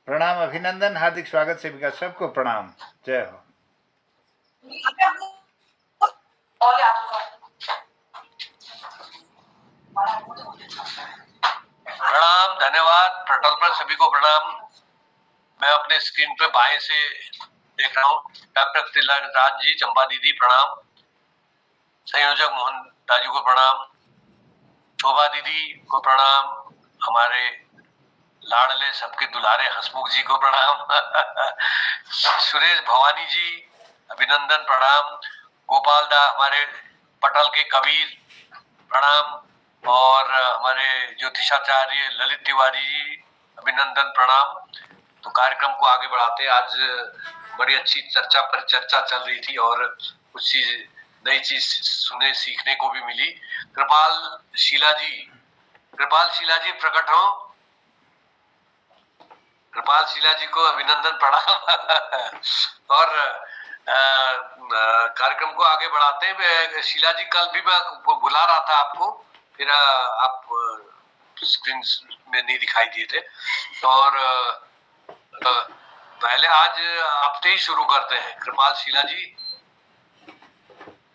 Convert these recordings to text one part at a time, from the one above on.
प्रणाम, अभिनंदन, हार्दिक स्वागत सेविका सबको प्रणाम। जय हो। प्रणाम, धन्यवाद। पटल पर सभी को प्रणाम। मैं अपने स्क्रीन पे बाएं से देख रहा हूँ डॉक्टर तिलकराज जी, चंपा दीदी प्रणाम, संयोजक मोहन दाजू को प्रणाम, शोभा दीदी को प्रणाम, हमारे लाडले सबके दुलारे हसमुख जी को प्रणाम सुरेश भवानी जी अभिनंदन प्रणाम, गोपाल दा हमारे पटल के कबीर प्रणाम, और हमारे ज्योतिषाचार्य ललित तिवारी जी अभिनंदन प्रणाम। तो कार्यक्रम को आगे बढ़ाते हैं। आज बड़ी अच्छी चर्चा चल रही थी और कुछ चीज नई चीज सुनने सीखने को भी मिली। कृपाल शीला जी प्रकट हो। कृपाल शीला जी को अभिनंदन प्रणाम और कार्यक्रम को आगे बढ़ाते हैं। शीला जी, कल भी मैं बुला रहा था आपको, फिर आप स्क्रीन में नहीं दिखाई दिए थे। और पहले आज आपसे ही शुरू करते हैं। कृपाल शीला जी,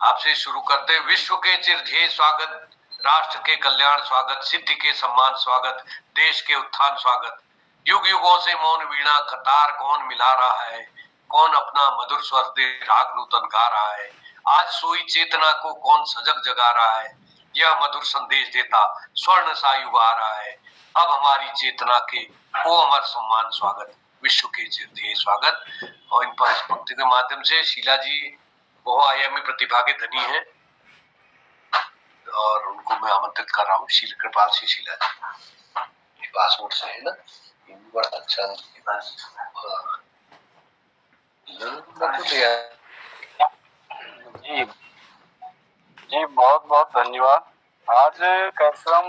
आपसे शुरू करते हैं। विश्व के चिरध्येय स्वागत, राष्ट्र के कल्याण स्वागत, सिद्धि के सम्मान स्वागत, देश के उत्थान स्वागत। युग युगों से मौन वीणा कतार कौन मिला रहा है, कौन अपना मधुर स्वर दे राग नूतन गा रहा है। आज सोई चेतना को कौन सजग जगा रहा है, यह मधुर संदेश देता स्वर्ण सा युग आ रहा है। अब हमारी चेतना के ओ अमर सम्मान स्वागत, विश्व के चिरध्येय स्वागत। और इन पर इस पंक्ति के माध्यम से शीला जी बहुआयामी प्रतिभा के धनी है और उनको मैं आमंत्रित कर रहा हूँ। कृपाल सिंह शीला जी पासपोर्ट से है ना, बड़ा अच्छा जी जी, बहुत बहुत धन्यवाद। आज कार्यक्रम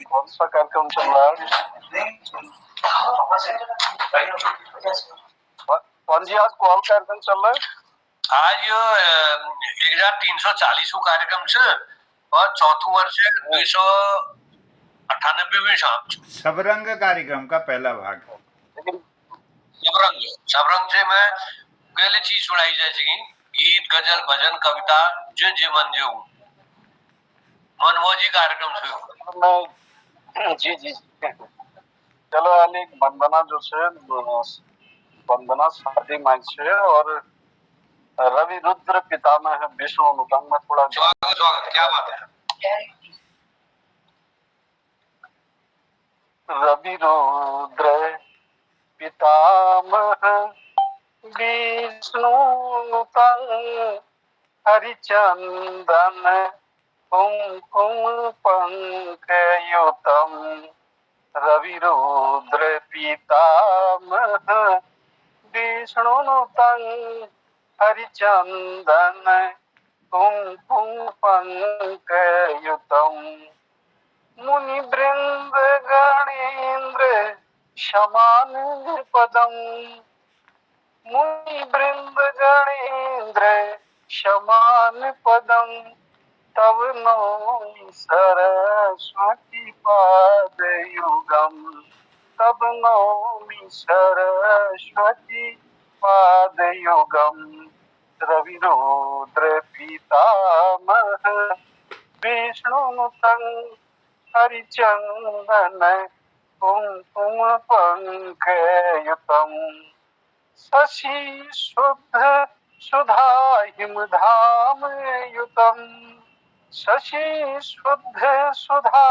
कौन सा कार्यक्रम चल रहा है? कौन जी आज कॉल कार्यक्रम चल रहा है? आज 1340 कार्यक्रम से और चौथो वर्ष 298 शाम सबरंग कार्यक्रम का पहला भाग। सबरंग से मैं पहले चीज सुनाई जैसे कि गीत गजल भजन कविता जो जे मन जो मनमोजी कार्यक्रम से जी जी चलो आले वंदना जो है वंदना शादी माई से और रवि रुद्र पितामह है विष्णु अनुपम में थोड़ा स्वागत क्या बात है। रवि रुद्र पितामह विष्णु अनुपम हरिचंदन कुमकुम पंकयुतम रवि रुद्र पितामह विष्णुनुतं हरिचंदन कुमकुम पंकयुतम मुनि वृंद गणेन्द्र शमान पदम मुनि वृंद गणेन्द्र शमान पदम तव नौमि सरस्वती पादयुगम तब नौमि सरस्वती पादयुगम रवि रुद्र पितामह विष्णुनुतं हरिचंदन कुमकुम पंकयुतम शशि शुद्ध सुधा हिमधाम युतम शशि शुद्ध सुधा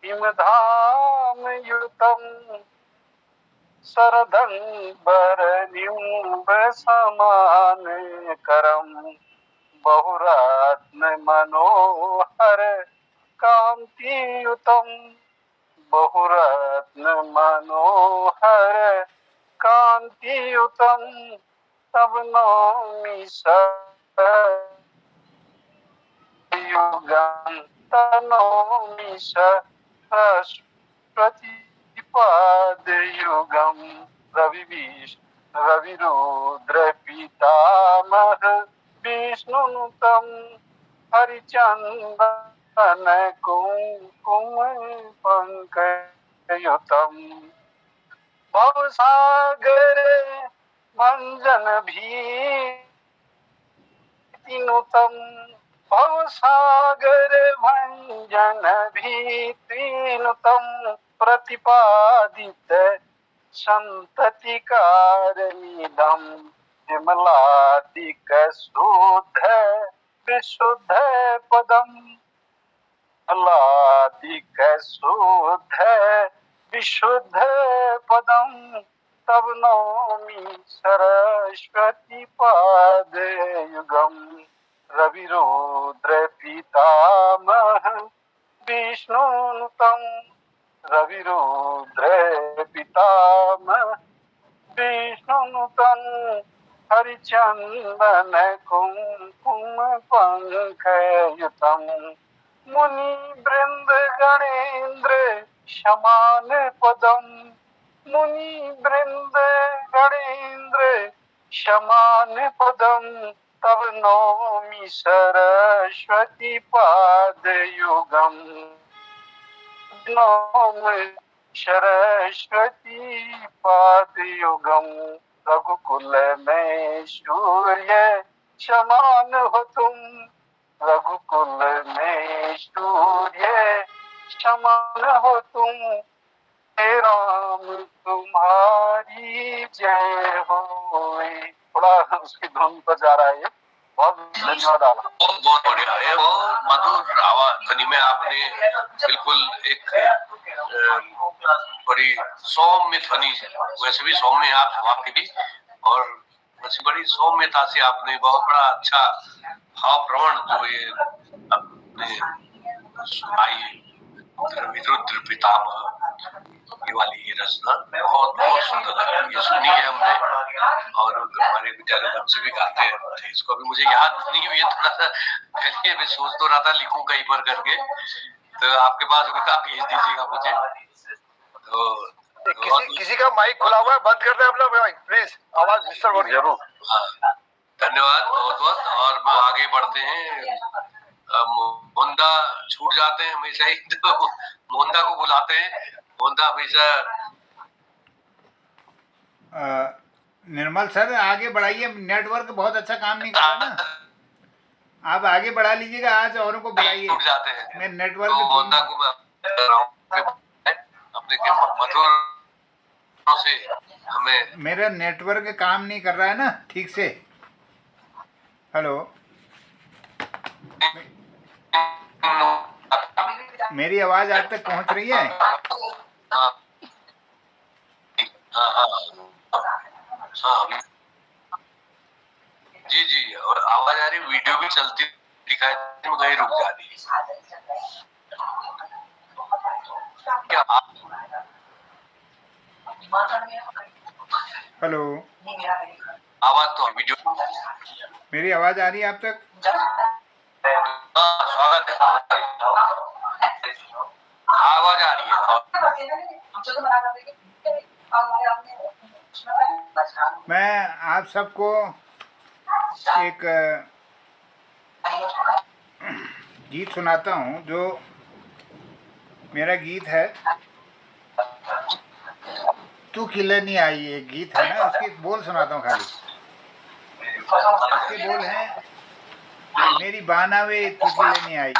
हिमधाम युतम शरदंबर निम्ब समान करम बहुरत्न मनोहर कांतियुतम बहुरत्न मनोहर कांतियुतम तब नौमि युगम तनौमि सरस्वती पादयुगम रवि रुद्र पितामह विष्णुनुतं हरिचंदन कुमकुम पंकयुतम भव सागर भंजन भीतिनुतम भव सागर भंजन भीतिनुतम प्रतिपादित संतति कारणीदम विमलादिक शुद्ध विशुद्ध पदम विमलादिक शुद्ध विशुद्ध पदम तब नौमि सरस्वती पाद युगम रविरुद्र पितामह विष्णुनुतम रविरुद्र पितामह विष्णुनुतम हरिचंदन कुमकुम पंकयुतम मुनि वृंद गणेन्द्र समान पदम मुनि वृंद गणेन्द्र समान पदम तब नौमि सरस्वती पाद युगम नौमि सरस्वती पाद युगम रघुकुल में सूर्य समान हो तुम रघुकुल में सूर्य समान हो तुम हे राम तुम्हारी जय हो। थोड़ा उसकी धुन पर जा रहा है। बहुत धन्यवाद आपका। बहुत बहुत बढ़िया है। बहुत मधुर आवाज ध्वनि में आपने बिल्कुल एक बड़ी सौम्य ध्वनि, वैसे भी सौम्य आप स्वभाव की भी, और वैसे बड़ी सौम्यता से आपने बहुत बड़ा अच्छा भाव प्रवण जो ये अपने सुनाई विरुद्ध पितामह ये वाली ये रचना बहुत बहुत सुंदर लगी। ये सुनी है हमने और हमारे विद्यालय में बच्चे भी गाते हैं। इसको भी मुझे याद नहीं हुई है, थोड़ा सा पहले मैं सोच तो रहा था लिखूं कहीं पर करके, तो आपके पास आप भेज दीजिएगा मुझे। तो किसी का माइक खुला हुआ है, बंद कर दे अपना माइक प्लीज, आवाज डिस्टर्ब हो रही है। जरूर। हाँ, धन्यवाद बहुत बहुत। और आगे बढ़ते हैं। मोहनदा छूट जाते हैं हमेशा ही, तो मोहनदा को बुलाते हैं। मोहनदा हमेशा निर्मल सर आगे बढ़ाइए, नेटवर्क बहुत अच्छा काम नहीं कर रहा ना, आप आगे बढ़ा लीजिएगा, आज औरों को बुलाइए। छूट जाते हैं। मैं नेटवर्क तो मोहनदा को मैं अपने के मधुर से हमें, मेरा नेटवर्क काम नहीं कर रहा है ना ठीक से। हेलो, मेरी आवाज आप तक पहुंच रही है? जी जी, और आवाज आ रही, वीडियो भी चलती दिखाई कहीं रुक जा रही है। क्या हेलो, आवाज तो वीडियो, मेरी आवाज आ रही है आप तक? स्वागत है, आवाज आ रही है। मैं आप सबको एक गीत सुनाता हूँ, जो मेरा गीत है तू किले नहीं आई, एक गीत है ना, उसके बोल सुनाता हूँ खाली। उसके बोल हैं, मेरी बानावे तू किले नहीं आई।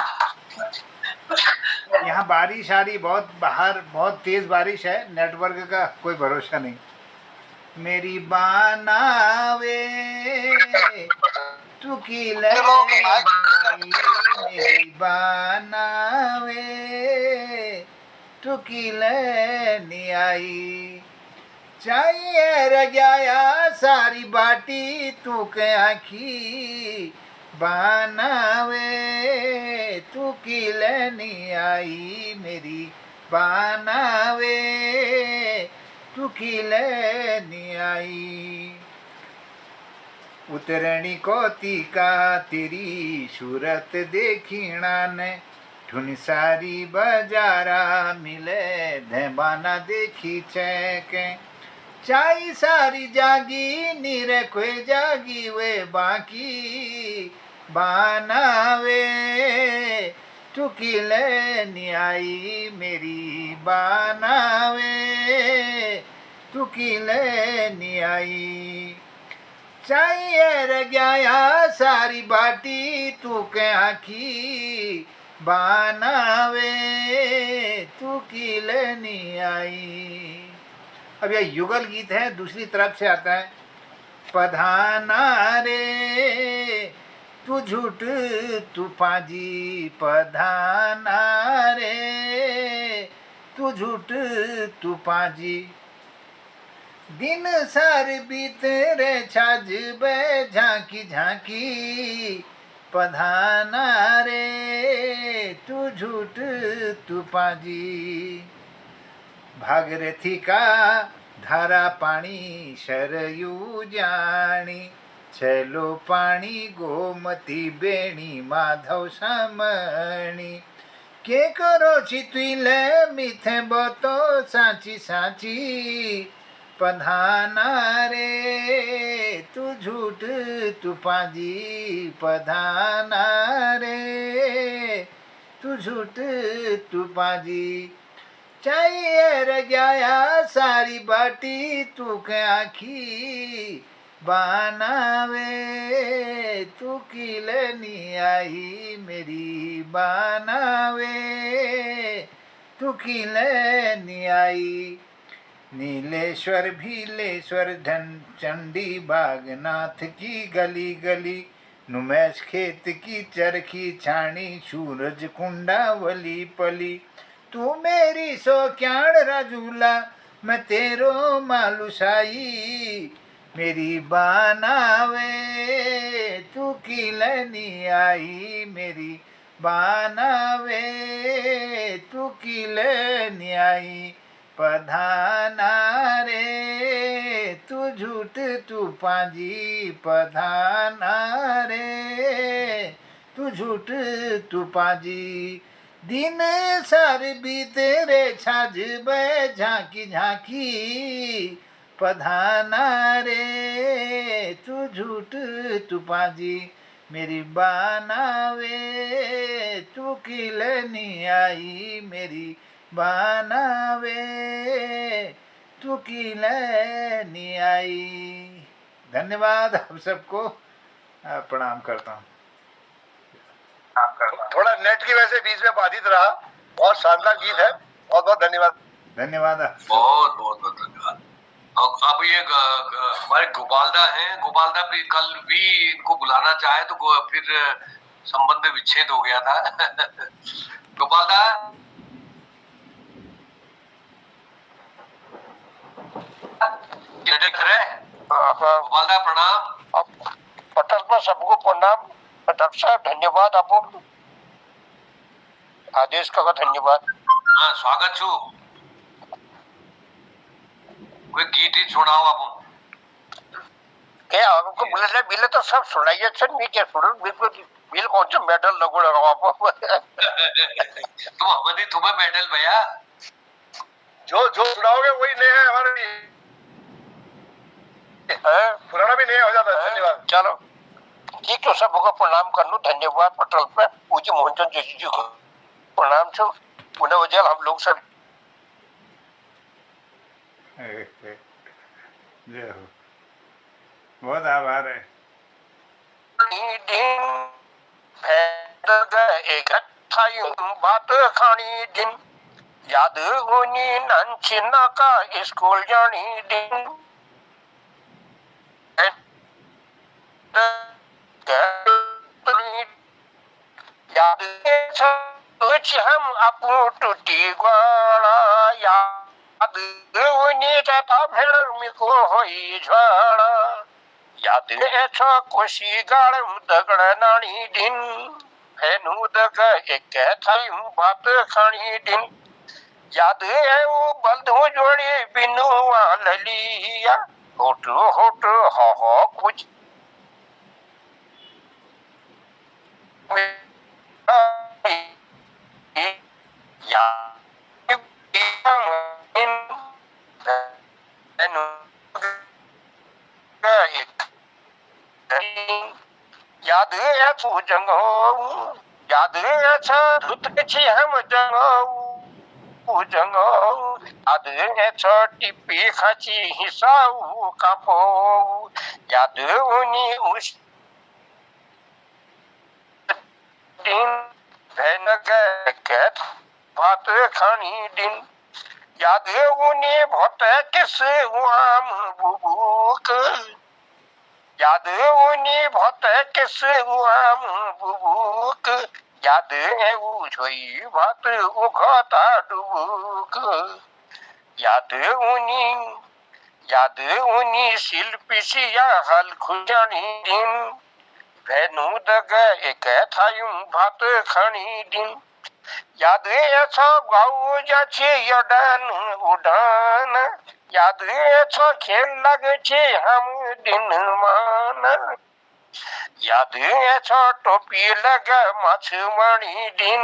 यहाँ बारिश आ रही, बहुत बाहर बहुत तेज बारिश है, नेटवर्क का कोई भरोसा नहीं। मेरी बानावे तू किले नहीं आई, मेरी बानावे तू किले नहीं आई। चाहिए रजाया सारी बाटी तू के आखी, बानावे तू किले नहीं आई, मेरी बानावे तू किले नहीं आई। उतरणी कोती का तेरी सूरत देखीना ने, ठुन सारी बजारा मिले धबाना देखी चैके। चाई सारी जागी नीरे कोई जागी वे बाकी, बानावे तू किले नहीं आई, मेरी बानावे तू किले नी आई। चाहिए रग्याया सारी बाटी तू के आखी बनावे तू किले नी आई। अब यह युगल गीत है, दूसरी तरफ से आता है। पधाना रे तू झूठ तू पाजी, पधाना रे तू झूठ तू पाजी। दिन सार बीते रे छाज बे झांकी झांकी, पधाना रे तू झूठ तू पाजी। भागीरथी का धारा पाणी शरयू जाणी, छेलो पाणी गोमती बेणी माधव सामणी। के करो चितुले मिथे बतो साची साची, पधाना रे तू झूठ तू पाजी, पधाना रे तू झूठ तू पाजी। चाहिए रजाया सारी बाटी तू के आखी बनावे तू किले नी आई मेरी, बनावे तू किले नी आई। नीलेश्वर भीलेश्वर धन चंडी बागनाथ की गली गली, नुमैश खेत की चरखी छाणी सूरज कुंडा वली पली। तू मेरी सोक्याण राजूला मैं तेरो मालूसाई, मेरी बनावे तू किलनी आई, मेरी बनावे तू किलनी आई। पधाना रे तू झूठ तू पाजी, पधाना रे तू झूठ तू पाजी। दिन सार बीते रे छाज बे झांकी झांकी, पधाना रे तू झूठ तू पाजी। मेरी बनावे तू किलनी आई, मेरी बनावे तू किलनी आई। धन्यवाद आप सबको, प्रणाम करता हूँ। थोड़ा नेट की वजह से बीच में बाधित रहा। बहुत शानदार गीत है, बहुत बहुत धन्यवाद। धन्यवाद, बहुत बहुत बहुत धन्यवाद। अब ये हमारे गोपालदा हैं, गोपालदा भी कल भी इनको बुलाना चाहे तो फिर संबंध विच्छेद हो गया था। गोपालदा गोपालदा प्रणाम। पटल पर सबको प्रणाम। डॉक्टर साहब धन्यवाद, आपको आदेश का धन्यवाद। हाँ स्वागत छू। कोई गीत ही सुनाओ आप। क्या आपको बोले बिल तो सब सुनाइए सर, मैं क्या सुन बिल्कुल बिल कौन सा मेडल लगो लगाओ आपको। तुम हमारी तुम्हें मेडल भैया, जो जो सुनाओगे वही नया है हमारे लिए, पुराना भी नया हो जाता है। धन्यवाद। चलो ठीक तो सबको प्रणाम कर लो। धन्यवाद पटल पे पूज्य मोहनचंद जोशी जी को प्रणाम छो। उन्हें वजह हम लोग सब जय हो, बहुत आभार है। बात खानी दिन याद होनी नंचिना का स्कूल जानी दिन, याद हम अपू टूटी ग्वाड़ा, याद उन्हीं का भेड़ में को होई झड़ा, याद ऐसा कोशी गाड़ दगड़ नानी दिन हैनु दग एक थाई बात खानी दिन, याद है वो बल्दू जोड़ी बिनु ललिया होट होट हो कुछ याद है तू जंगो, याद है धुत हम जंगो जंगो, याद है छोटी पीखाची हिसाऊ कापो याद उनी उस दिन भैन के भात खानी दिन याद उनी भोट किस आम बुबुक याद उनी भोट किस आम बुबुक याद है वो जोई भात उखता डुबुक याद उनी शिल्पी सिया हल खुजानी दिन भेनु दग एक थायुं भात खानी दिन याद छ गाउ जाछे यडान उडान याद छ खेल लागे छे हम दिन मान याद छ टोपी लगा माछमाणी दिन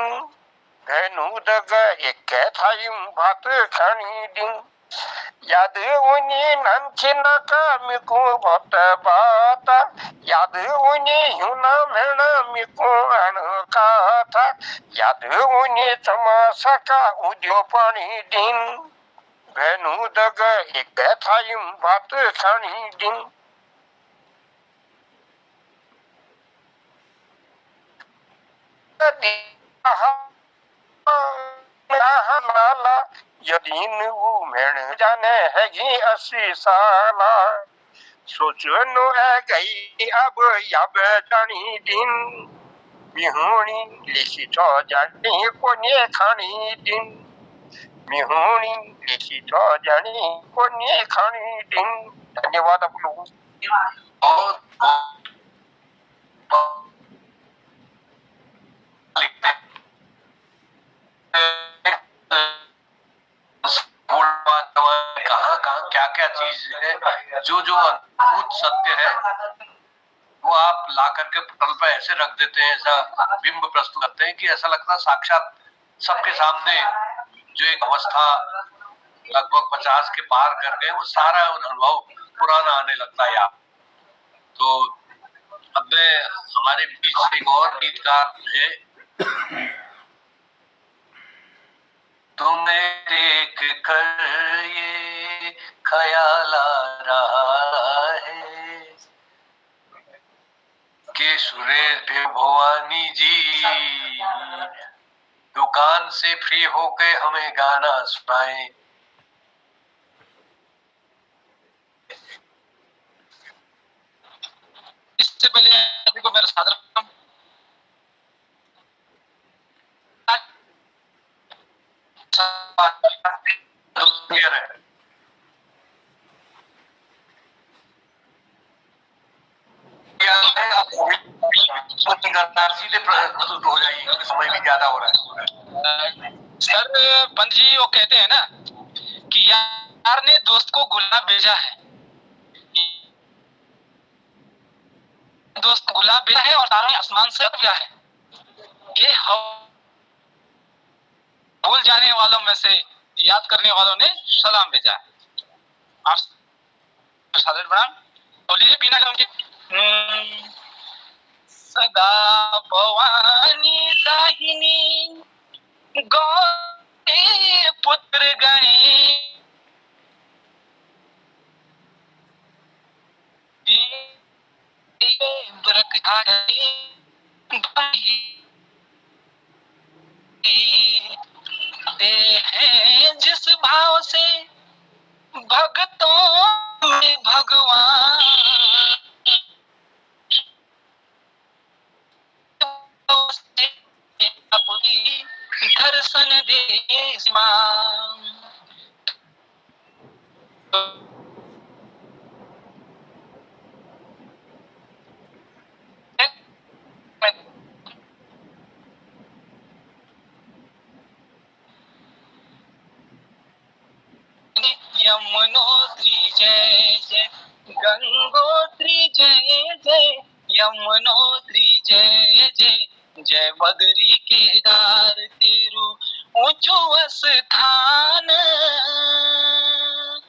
भेनु दग एक थायुं भात खानी दिन याद उनी नंची मिकु भट बाता याद उनी हुना मेणा मिकु अणकाथा याद उनी चमासका उद्यो पानी दिन भेनु दग एक थायुं भात खानी दिन लाला यदीन उमेण जाने है जी 80 साला सोचो नो है गई अब याब जानी दिन मिहुनी लिखी तो जानी कोने खानी दिन मिहुनी लिखी तो जानी कोने खानी दिन। धन्यवाद आप लोगों बहुत कहाँ क्या क्या चीज है जो जो अद्भुत सत्य है वो आप ला करके पटल पर ऐसे रख देते हैं, ऐसा बिंब प्रस्तुत करते हैं कि ऐसा लगता है साक्षात सबके सामने जो एक अवस्था लगभग 50 के पार कर गए वो सारा अनुभव पुराना आने लगता है। आप तो अब मैं हमारे बीच से एक और गीतकार है, तुम्हें देख कर ये ख्याल आ रहा है कि सुरेश भवानी जी दुकान से फ्री होके हमें गाना सुनाए। इससे पहले सभी को मेरा सादर क्लियर है। सीधे प्रस्तुत हो जाइए क्योंकि समय भी ज्यादा हो रहा है। सर पंत जी वो कहते हैं ना कि यार ने दोस्त को गुलाब भेजा है, दोस्त गुलाब भेजा है और तारों ने आसमान से भेजा है। ये भूल जाने वालों में से याद करने वालों ने सलाम भेजा है। आप सादर प्रणाम। तो लीजिए पीना का उनके सदा भवानी दाहिनी गौरे पुत्र गणे हैं जिस भाव से भक्तों में भगवान दर्शन दे मां। यमुनोत्री जय जय गंगोत्री जय जय यमुनोत्री जय जय जय बद्री केदार तेरू ऊंचो स्थान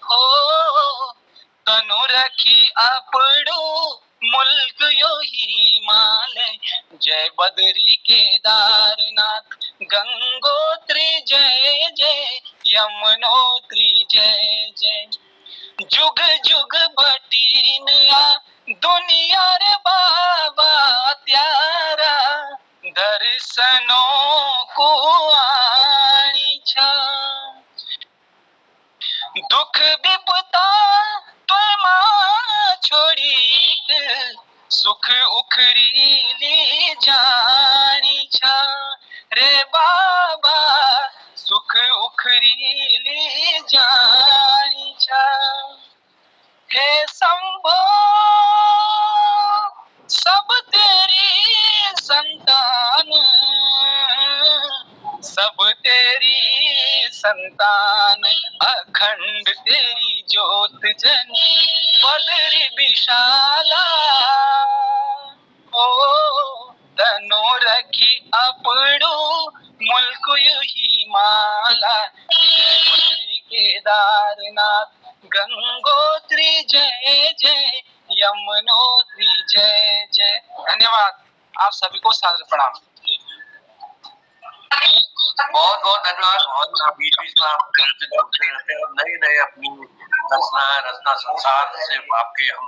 हो तनु रखी आपड़ो मुल्क यो हिमालय जय बद्री केदारनाथ गंगोत्री जय जय यमुनोत्री जय जय। जुग जुग बटीन आ दुनिया रे बाबा त्यारा, दर्शनों को आनी छा। दुख विपदा तो मां छोड़ी, सुख उखरी ली जानी छा रे बाबा, सुख उखरी ली जानी छा। हे संभो सब तेरी संतान, सब तेरी संतान, अखंड तेरी ज्योत जनी बदरी विशाला। ओ तनो रखी अपड़ू मुल्क ही माला, बद्री केदारनाथ गंगोत्री जय जय, यमुनोत्री जय जय। धन्यवाद, आप सभी को सादर प्रणाम। बहुत बहुत धन्यवाद। बहुत बीच बीच में आप जुड़ते रहते हैं और नए नए अपनी रचना संसार से आपके हम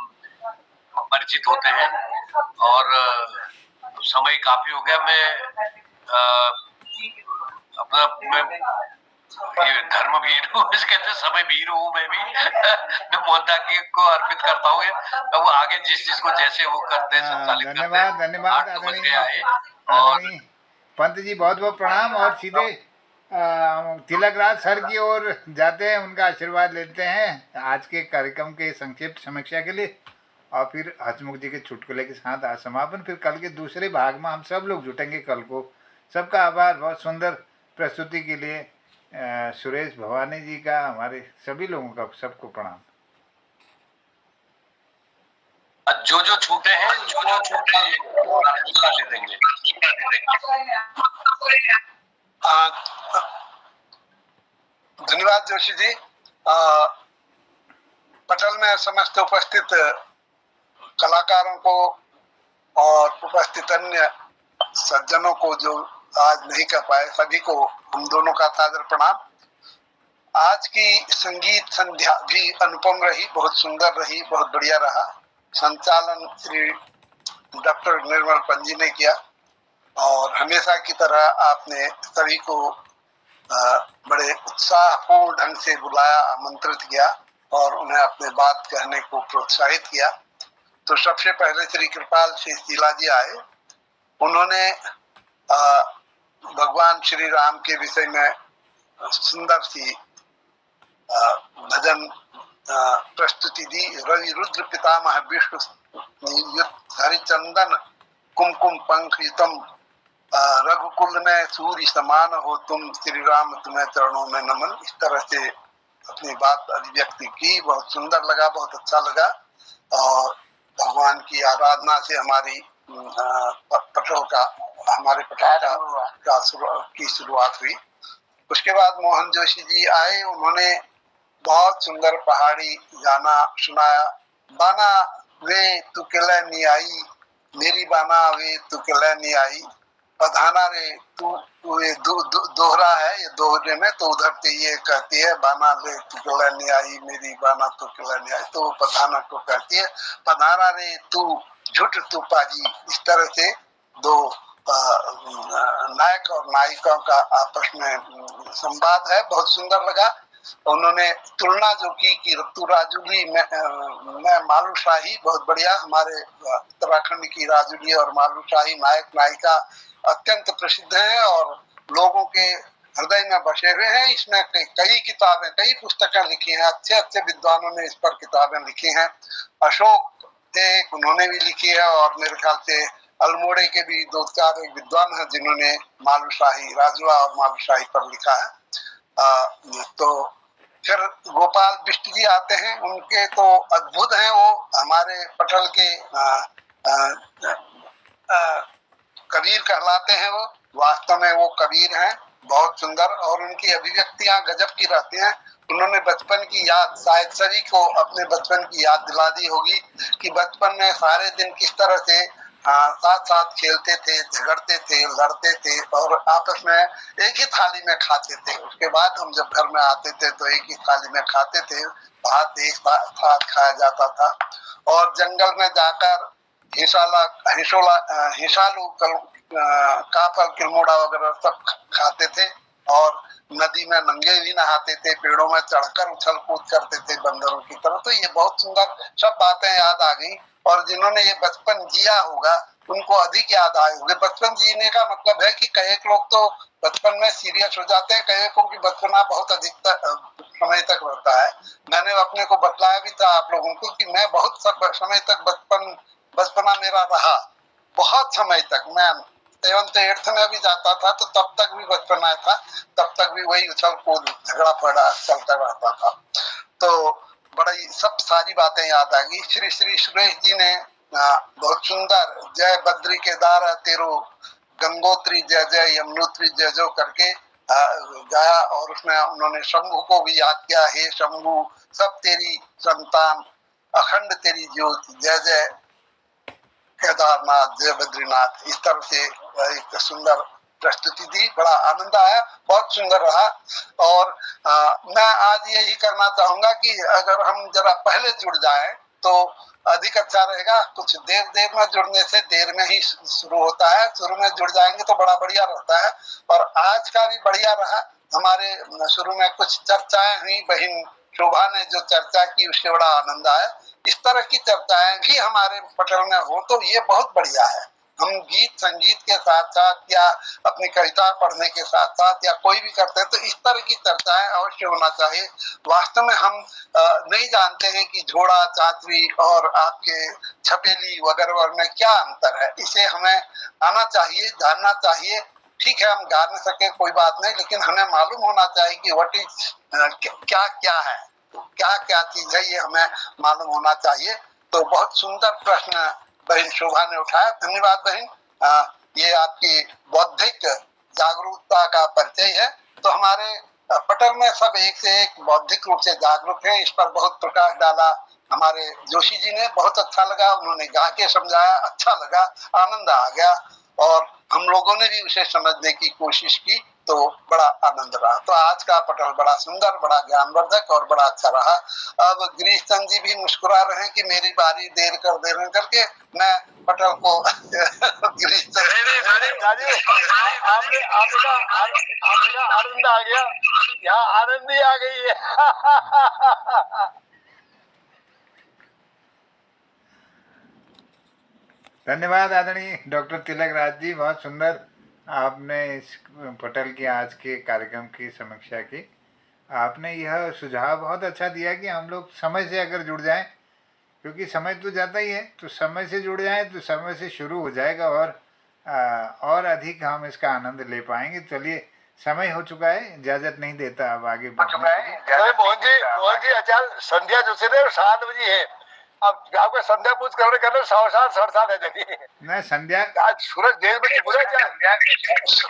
परिचित होते हैं। और समय काफी हो गया। मैं ये धर्मवीर हूँ, कहते समय वीर हूँ मैं भी। मैं मोहनदास को अर्पित करता हूँ। अब वो आगे जिस चीज को जैसे वो करते हैं संचालित करते हैं। धन्यवाद धन्यवाद आदरणीय पंत जी, बहुत बहुत प्रणाम। और सीधे तिलकराज सर की ओर जाते हैं, उनका आशीर्वाद लेते हैं आज के कार्यक्रम के संक्षिप्त समीक्षा के लिए, और फिर हसमुख जी के चुटकुले के साथ आज समापन। फिर कल के दूसरे भाग में हम सब लोग जुटेंगे कल को। सबका आभार, बहुत सुंदर प्रस्तुति के लिए सुरेश भवानी जी का, हमारे सभी लोगों का सबको प्रणाम। जो जो छूटे हैं दे देंगे। धन्यवाद जोशी जी। पटल में समस्त उपस्थित कलाकारों को और उपस्थित अन्य सज्जनों को जो आज नहीं कर पाए, सभी को हम दोनों का सादर प्रणाम। आज की संगीत संध्या भी अनुपम रही, बहुत सुंदर रही, बहुत बढ़िया रहा। संचालन श्री डॉक्टर निर्मल पंजी ने किया और हमेशा की तरह आपने सभी को बड़े उत्साहपूर्ण ढंग से बुलाया, आमंत्रित किया और उन्हें अपने बात कहने को प्रोत्साहित किया। तो सबसे पहले श्री कृपाल शेष शीला जी आए। उन्होंने भगवान श्री राम के विषय में सुंदर सी भजन प्रस्तुति दी। रवि रुद्र पितामह विष्णु हरिचंदन कुमकुम पंख युतम, रघुकुल में सूर्य समान हो तुम, श्री राम तुम्हें चरणों में नमन। इस तरह से अपनी बात अभिव्यक्ति की। बहुत सुंदर लगा, बहुत अच्छा लगा। और भगवान की आराधना से हमारे पटल की शुरुआत हुई। उसके बाद मोहन जोशी जी आए। उन्होंने बहुत सुंदर पहाड़ी गाना सुनाया। बाना वे तू किले नी आई, मेरी बाना वे तू किले नी आई, पधाना रे तू ये दोहरा है, ये दोहरे में तो उधर से ये कहती है बाना रे तू किले नी आई, मेरी बाना तू किले नी आई, तो पधाना को कहती है पधाना रे तू झूठ तू पाजी। इस तरह से दो नायक और नायिका का आपस में संवाद है, बहुत सुंदर लगा। उन्होंने तुलना जो की कि रत्तू राजुली में मालूशाही, बहुत बढ़िया। हमारे उत्तराखंड की राजुली और मालूशाही नायक नायिका अत्यंत प्रसिद्ध है और लोगों के हृदय में बसे हुए हैं। इसमें कई किताबें, कई पुस्तकें लिखी हैं, अच्छे अच्छे विद्वानों ने इस पर किताबें लिखी हैं। अशोक एक उन्होंने भी लिखी है और मेरे ख्याल से अल्मोड़े के भी दो चार विद्वान हैं जिन्होंने मालूशाही, राजुआ और मालूशाही पर लिखा है। तो फिर गोपाल बिष्ट जी आते हैं। उनके तो अद्भुत हैं, वो हमारे पटल के कबीर कहलाते हैं। वो वास्तव में वो कबीर हैं, बहुत सुंदर। और उनकी अभिव्यक्तियां गजब की रहती हैं। उन्होंने बचपन की याद, शायद सभी को अपने बचपन की याद दिला दी होगी कि बचपन में सारे दिन किस तरह से साथ साथ खेलते थे, झगड़ते थे, लड़ते थे और आपस में एक ही थाली में खाते थे। उसके बाद हम जब घर में आते थे तो एक ही थाली में खाते थे, भात एक साथ खाया जाता था। और जंगल में जाकर हिसालू काफल किलमोड़ा वगैरह सब खाते थे और नदी में नंगे भी नहाते थे, पेड़ों में चढ़कर उछल कूद करते थे बंदरों की तरह। तो ये बहुत सुंदर सब बातें याद आ गई और जिन्होंने ये बचपन जिया होगा उनको अधिक याद आए होंगे। बचपन जीने का मतलब है कि कई लोग तो बचपन में सीरियस हो जाते हैं, कई की बचपना बहुत अधिक समय तक रहता है। मैंने अपने को बतलाया भी था आप लोगों को कि मैं बहुत समय तक बचपना मेरा रहा, बहुत समय तक। मैं 7th 8th में भी जाता था तो तब तक भी बचपना था, तब तक भी वही उछल कूद झगड़ा फगड़ा चलता रहता था। तो बड़ी सब सारी बातें याद आ गई। श्री सुरेश जी ने बहुत सुंदर जय बद्री केदार तेरो गंगोत्री जय जय यमुनोत्री जय जो करके गाया और उसमें उन्होंने शंभू को भी याद किया। हे शंभू सब तेरी संतान, अखंड तेरी ज्योति, जय जय केदारनाथ जय बद्रीनाथ। इस तरह से एक सुंदर प्रस्तुति दी, बड़ा आनंद आया, बहुत सुंदर रहा। और मैं आज यही करना चाहूंगा कि अगर हम जरा पहले जुड़ जाएं तो अधिक अच्छा रहेगा। कुछ देर में जुड़ने से देर में ही शुरू होता है, शुरू में जुड़ जाएंगे तो बड़ा बढ़िया रहता है। और आज का भी बढ़िया रहा। हमारे शुरू में कुछ चर्चाएं हुई, बहन शोभा ने जो चर्चा की उससे बड़ा आनंद आया। इस तरह की चर्चाएं भी हमारे पटल में हो तो ये बहुत बढ़िया है। हम गीत संगीत के साथ साथ या अपनी कविता पढ़ने के साथ साथ या कोई भी करते हैं तो इस तरह की चर्चाएं अवश्य होना चाहिए। वास्तव में हम नहीं जानते हैं कि झोड़ा चाचरी और आपके छपेली वगैरह में क्या अंतर है। इसे हमें आना चाहिए, जानना चाहिए। ठीक है, हम गा नहीं सके कोई बात नहीं, लेकिन हमें मालूम होना चाहिए कि व्हाट इज क्या क्या है, क्या क्या चीज है, ये हमें मालूम होना चाहिए। तो बहुत सुंदर प्रश्न बहन शोभा ने उठाया, धन्यवाद बहन। ये आपकी बौद्धिक जागरूकता का परिचय है। तो हमारे पटल में सब एक से एक बौद्धिक रूप से जागरूक है। इस पर बहुत प्रकाश डाला हमारे जोशी जी ने, बहुत अच्छा लगा। उन्होंने गा के समझाया, अच्छा लगा, आनंद आ गया और हम लोगों ने भी उसे समझने की कोशिश की तो बड़ा आनंद रहा। तो आज का पटल बड़ा सुंदर, बड़ा ज्ञानवर्धक और बड़ा अच्छा रहा। अब गिरीश चंद जी भी मुस्कुरा रहे हैं कि मेरी बारी देर करके मैं पटल को गिरीश आनंद आ गया, यहाँ आनंद ही आ गई है। धन्यवाद आदरणीय डॉक्टर तिलक राज जी, बहुत सुंदर आपने इस पटल की आज के कार्यक्रम की समीक्षा की। आपने यह सुझाव बहुत अच्छा दिया कि हम लोग समय से अगर जुड़ जाएं, क्योंकि समय तो जाता ही है, तो समय से जुड़ जाएं तो समय से शुरू हो जाएगा और अधिक हम इसका आनंद ले पाएंगे। चलिए, समय हो चुका है, इजाजत नहीं देता अब आगे बढ़ने। मोहन जी आचार्य संध्या जो से 7 बजे है। अब गाँव में संध्या पूछ करने 7:15 7:30 है जल्दी मैं संध्या आज सूरज देर में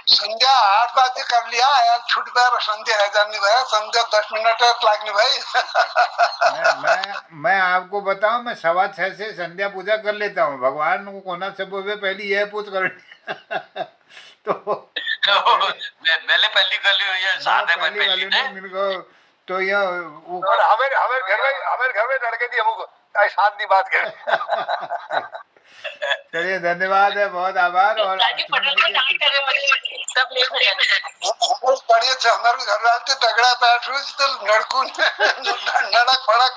संध्या 8 बजे कर लिया यार, छूट गया संध्या है जानी भाई, संध्या 10 मिनट लागनी भाई। मैं आपको बताऊं, मैं 6:15 से संध्या पूजा कर लेता हूँ। भगवान को कोना से बोले पहली यह पूछ कर तो मैंने पहली कर ली है, साथ है पहली ने तो यह हमारे घर में लड़के थी हमको शांति बात करें। चलिए, धन्यवाद है, बहुत आभार। और बढ़िया से हमारे घर डालते तगड़ा बैठ हुई तो लड़कों नड़क फड़क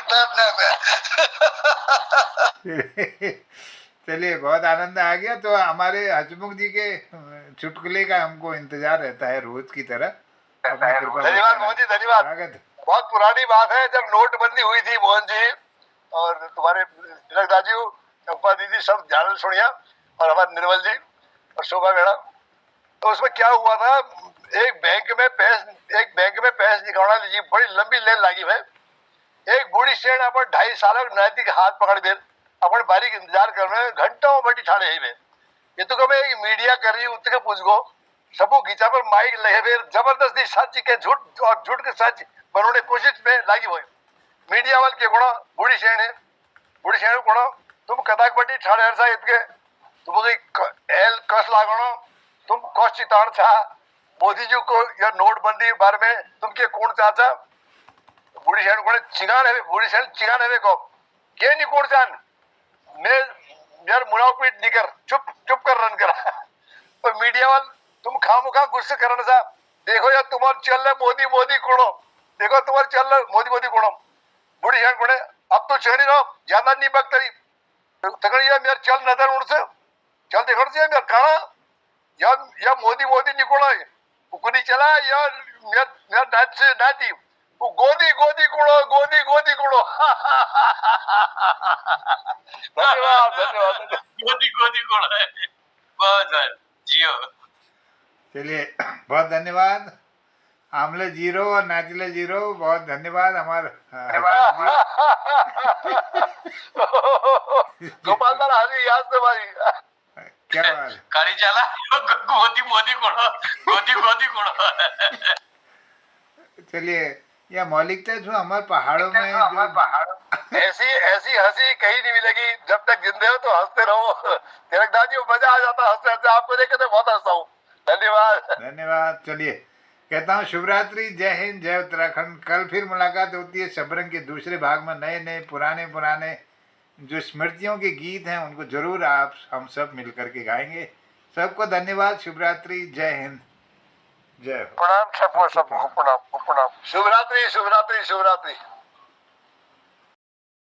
चलिए, बहुत आनंद आ गया। तो हमारे हसमुख जी के चुटकुले का हमको इंतजार रहता है रोज की तरह। धन्यवाद मोहन जी, धन्यवाद। बहुत पुरानी बात है, जब नोटबंदी हुई थी मोहन जी और तुम्हारे तिलक राजू, चंपा दीदी सब ध्यान सुनिया और हमारे निर्मल जी और शोभा मैडम। तो उसमें क्या हुआ था, एक बैंक में पैसे निकालना लीजिए, बड़ी लंबी लाइन लगी है। एक बूढ़ी शेर अपन 2.5 साल नैतिक हाथ पकड़ दे अपन बारी इंतजार कर रहे हैं, घंटों बैठी ठाणे है। ये तो कमे मीडिया कर रही उतके पूछ गो सबको घीचा पर माइक लगे, फिर जबरदस्ती सच के झूठ और झूठ के सच बनाने कोशिश में लगी हुई। मीडिया वाले के कोणा बूढ़ी शेण है, बूढ़ी शेण कोणा तुम कदाक बटी ठाणे हर सा इतके तुमको एल कस लागणो तुम कस चिताण था मोदी जी को या नोटबंदी बारे में तुम के कौन चाचा बूढ़ी शहर को चिगान है बूढ़ी शहर चिगान है को के नहीं कौन चान मैं यार मुनाफिट निकर चुप चुप कर रन करा तो मीडिया वाल तुम खामुखा गुस्से करने सा देखो यार तुम्हार चल रहा मोदी मोदी कोड़ो देखो तुम्हार चल रहा मोदी मोदी कोड़ो बूढ़ी शहर कोड़े अब तो चढ़ी रहो ज्यादा नहीं बकतरी तकड़ यार मेरे चल नजर उड़से चल देखो से मेरे कहा या मोदी मोदी निकोड़ा उकनी चला यार मेरे नाच से नाची वो गोदी गोदी कुड़ो धन्यवाद धन्यवाद गोदी गोदी कुड़ो है बहुत जियो। चलिए बहुत धन्यवाद आमले जीरो और नाचिले जीरो, बहुत धन्यवाद हमारे गोपाल दादा हरी याद से भाई क्या बात है? काली चला गोदी मोदी कुड़ो गोदी गोदी कुड़ो। चलिए यह मौलिकता जो हमारे पहाड़ों में जो ऐसी ऐसी हंसी कहीं नहीं मिलेगी जब तक जिंदे हो तो हंसते रहो तिलकदास जी मजा आ जाता हंसते हंसते आपको देख के बहुत हंसता हूँ। धन्यवाद धन्यवाद। चलिए कहता हूँ शुभरात्रि, जय हिंद, जय उत्तराखंड। कल फिर मुलाकात होती है शबरंग के दूसरे भाग में नए नए पुराने जो स्मृतियों के गीत हैं उनको जरूर आप हम सब मिल करके गाएंगे। सबको धन्यवाद, शुभरात्रि, जय हिंद, जय हो। प्रणाम सबको, सबको प्रणाम प्रणाम। शुभरात्रि शुभरात्रि शुभरात्रि।